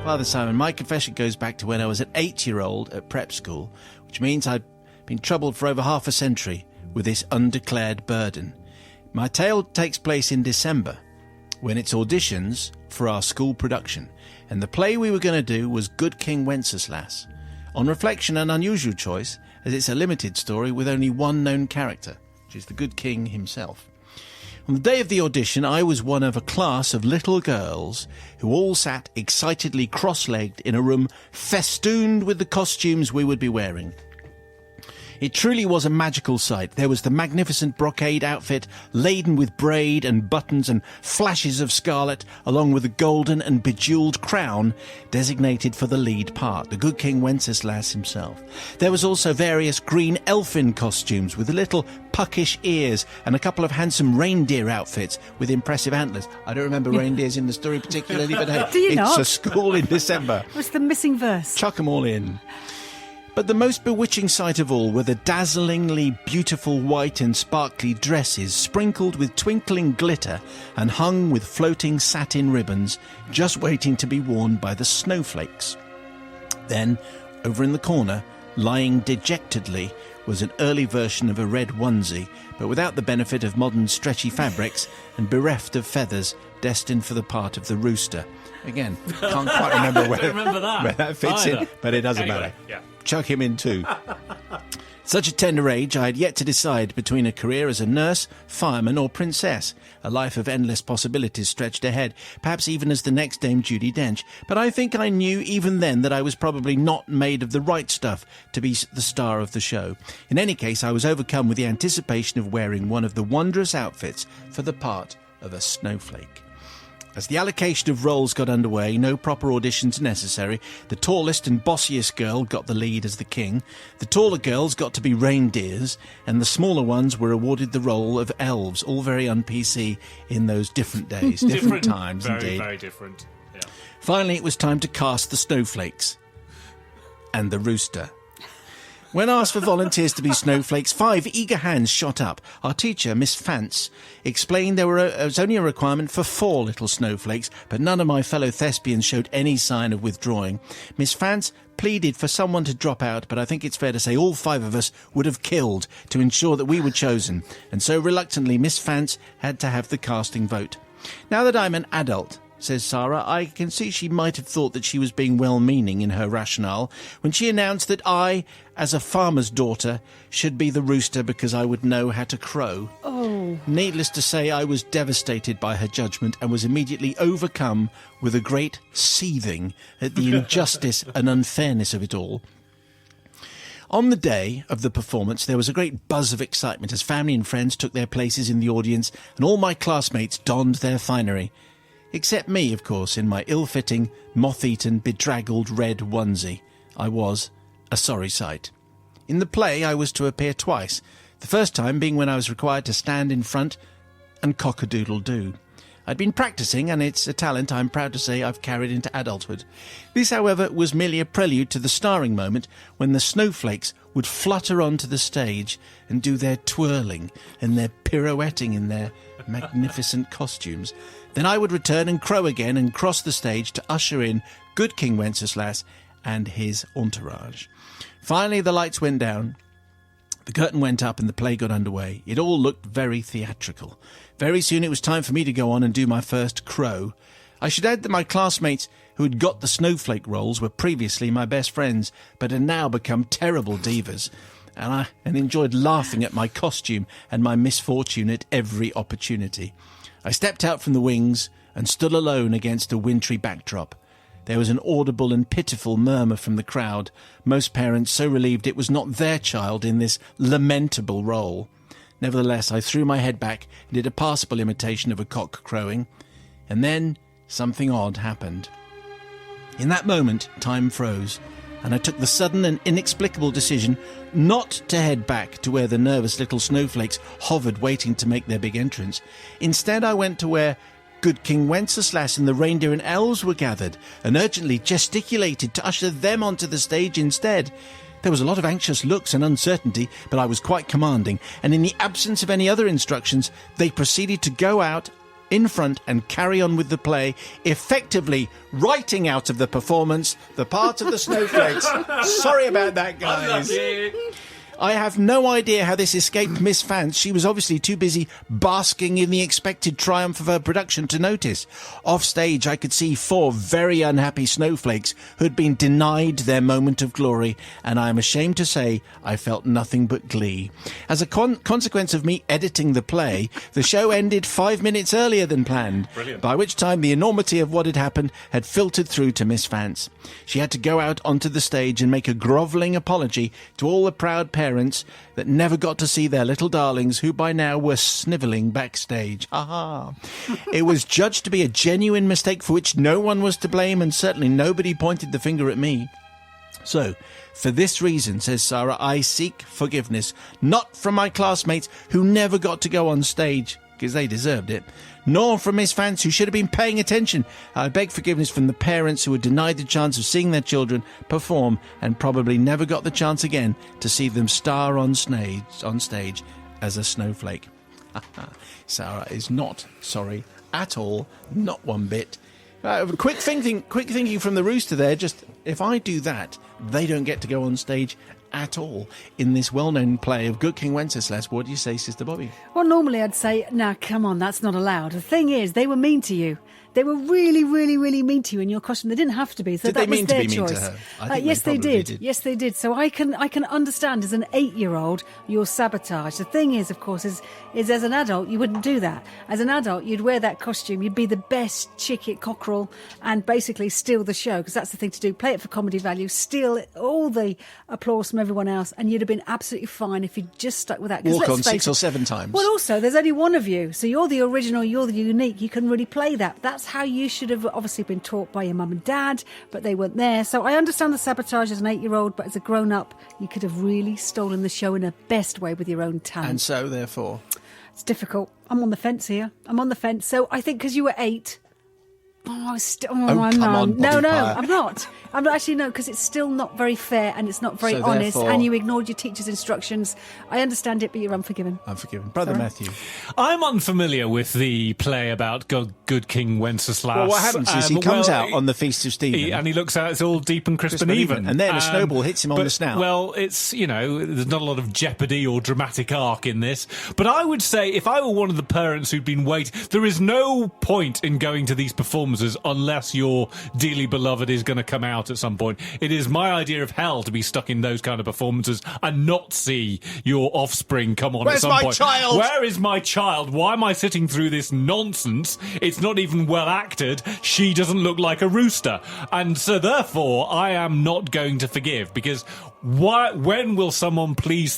Father Simon, my confession goes back to when I was an 8-year-old at prep school, which means I've been troubled for over half a century with this undeclared burden. My tale takes place in December, when it's auditions for our school production, and the play we were going to do was Good King Wenceslas. On reflection, an unusual choice, as it's a limited story with only one known character, which is the Good King himself. On the day of the audition, I was one of a class of little girls who all sat excitedly cross-legged in a room festooned with the costumes we would be wearing. It truly was a magical sight. There was the magnificent brocade outfit laden with braid and buttons and flashes of scarlet, along with the golden and bejewelled crown designated for the lead part, the good King Wenceslas himself. There was also various green elfin costumes with little puckish ears and a couple of handsome reindeer outfits with impressive antlers. I don't remember reindeers in the story particularly, but hey, Do you it's not? a school in December. What's the missing verse? Chuck them all in. But the most bewitching sight of all were the dazzlingly beautiful white and sparkly dresses sprinkled with twinkling glitter and hung with floating satin ribbons, just waiting to be worn by the snowflakes. Then, over in the corner, lying dejectedly, was an early version of a red onesie, but without the benefit of modern stretchy fabrics and bereft of feathers, destined for the part of the Rooster. Again, can't quite remember where that fits in, but it doesn't matter. Yeah. Chuck him in too. Such a tender age, I had yet to decide between a career as a nurse, fireman or princess. A life of endless possibilities stretched ahead, perhaps even as the next Dame Judi Dench. But I think I knew even then that I was probably not made of the right stuff to be the star of the show. In any case, I was overcome with the anticipation of wearing one of the wondrous outfits for the part of a snowflake. As the allocation of roles got underway, no proper auditions necessary. The tallest and bossiest girl got the lead as the king. The taller girls got to be reindeers, and the smaller ones were awarded the role of elves, all very un-PC in those different days, different times indeed. Very different. Yeah. Finally, it was time to cast the snowflakes and the Rooster. When asked for volunteers to be snowflakes, 5 eager hands shot up. Our teacher, Miss Fance, explained there was only a requirement for 4 little snowflakes, but none of my fellow thespians showed any sign of withdrawing. Miss Fance pleaded for someone to drop out, but I think it's fair to say all 5 of us would have killed to ensure that we were chosen, and so reluctantly Miss Fance had to have the casting vote. Now that I'm an adult, says Sarah, I can see she might have thought that she was being well-meaning in her rationale when she announced that I, as a farmer's daughter, should be the rooster because I would know how to crow. Oh. Needless to say, I was devastated by her judgment and was immediately overcome with a great seething at the injustice and unfairness of it all. On the day of the performance, there was a great buzz of excitement as family and friends took their places in the audience and all my classmates donned their finery. Except me, of course, in my ill-fitting, moth-eaten, bedraggled red onesie. I was a sorry sight. In the play, I was to appear twice, the first time being when I was required to stand in front and cock-a-doodle-doo. I'd been practising, and it's a talent I'm proud to say I've carried into adulthood. This, however, was merely a prelude to the starring moment when the snowflakes would flutter onto the stage and do their twirling and their pirouetting in their magnificent costumes. Then I would return and crow again and cross the stage to usher in good King Wenceslas and his entourage. Finally, the lights went down, the curtain went up and the play got underway. It all looked very theatrical. Very soon it was time for me to go on and do my first crow. I should add that my classmates who had got the snowflake roles were previously my best friends, but had now become terrible divas, and enjoyed laughing at my costume and my misfortune at every opportunity. I stepped out from the wings and stood alone against a wintry backdrop. There was an audible and pitiful murmur from the crowd, most parents so relieved it was not their child in this lamentable role. Nevertheless, I threw my head back and did a passable imitation of a cock crowing, and then something odd happened. In that moment, time froze, and I took the sudden and inexplicable decision not to head back to where the nervous little snowflakes hovered waiting to make their big entrance. Instead, I went to where good King Wenceslas and the reindeer and elves were gathered, and urgently gesticulated to usher them onto the stage instead. There was a lot of anxious looks and uncertainty, but I was quite commanding, and in the absence of any other instructions, they proceeded to go out in front and carry on with the play, effectively writing out of the performance the part of the snowflakes. Sorry about that, guys. I have no idea how this escaped Miss Vance. She was obviously too busy basking in the expected triumph of her production to notice. Off stage, I could see 4 very unhappy snowflakes who had been denied their moment of glory, and I am ashamed to say I felt nothing but glee. As a consequence of me editing the play, the show ended 5 minutes earlier than planned, by which time the enormity of what had happened had filtered through to Miss Vance. She had to go out onto the stage and make a grovelling apology to all the proud parents that never got to see their little darlings who by now were snivelling backstage. Ha ha. It was judged to be a genuine mistake for which no one was to blame, and certainly nobody pointed the finger at me. So, for this reason, says Sarah, I seek forgiveness, not from my classmates who never got to go on stage, because they deserved it, nor from Miss Vance, who should have been paying attention. I beg forgiveness from the parents who were denied the chance of seeing their children perform and probably never got the chance again to see them star on stage as a snowflake. Sarah is not sorry at all, not one bit. Quick thinking from the Rooster there. Just if I do that, they don't get to go on stage at all in this well-known play of Good King Wenceslas. What do you say, Sister Bobby? Well, normally I'd say, nah, come on, that's not allowed. The thing is, they were mean to you. They were really, really, really mean to you in your costume. They didn't have to be. So did that they mean was their to be choice. mean to her? I think yes, they did. Yes, they did. So I can understand as an 8-year-old your sabotage. The thing is, of course, is as an adult you wouldn't do that. As an adult, you'd wear that costume. You'd be the best chick at Cockerel and basically steal the show, because that's the thing to do. Play it for comedy value, steal all the applause from everyone else, and you'd have been absolutely fine if you'd just stuck with that. Walk on 6 or 7 times. Well, also, there's only one of you, so you're the original, you're the unique. You can really play that. That's how you should have obviously been taught by your mum and dad, but they weren't there. So I understand the sabotage as an 8-year-old, but as a grown-up, you could have really stolen the show in a best way with your own talent. And so, therefore, it's difficult. I'm on the fence here. I'm on the fence. So I think because you were 8. I'm come on, no, Pie. I'm not. I'm not actually, no, because it's still not very fair and it's not very So honest, therefore- and you ignored your teacher's instructions. I understand it, but you're unforgiven. unforgiven. Brother Sorry. Matthew. I'm unfamiliar with the play about Good King Wenceslas. Well, what happens is he comes out on the Feast of Stephen. and he looks out, it's all deep and crisp and even. And then a snowball hits him on but- the snout. Well, it's, there's not a lot of jeopardy or dramatic arc in this. But I would say if I were one of the parents who'd been waiting, there is no point in going to these performances unless your dearly beloved is going to come out at some point. It is my idea of hell to be stuck in those kind of performances and not see your offspring come on Where's at some my point. child? Where is my child? Why am I sitting through this nonsense? It's not even well acted. She doesn't look like a rooster. And so therefore, I am not going to forgive, because when will someone please